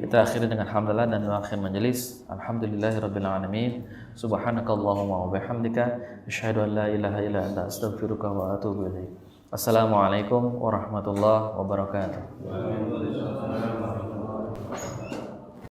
Kita akhiri dengan hamdalah dan akhir majelis. Alhamdulillahirabbil alamin. Subhanakallahumma wa bihamdika asyhadu an la ilaha illa anta astaghfiruka wa atubu ilaik. Assalamualaikum warahmatullahi wabarakatuh.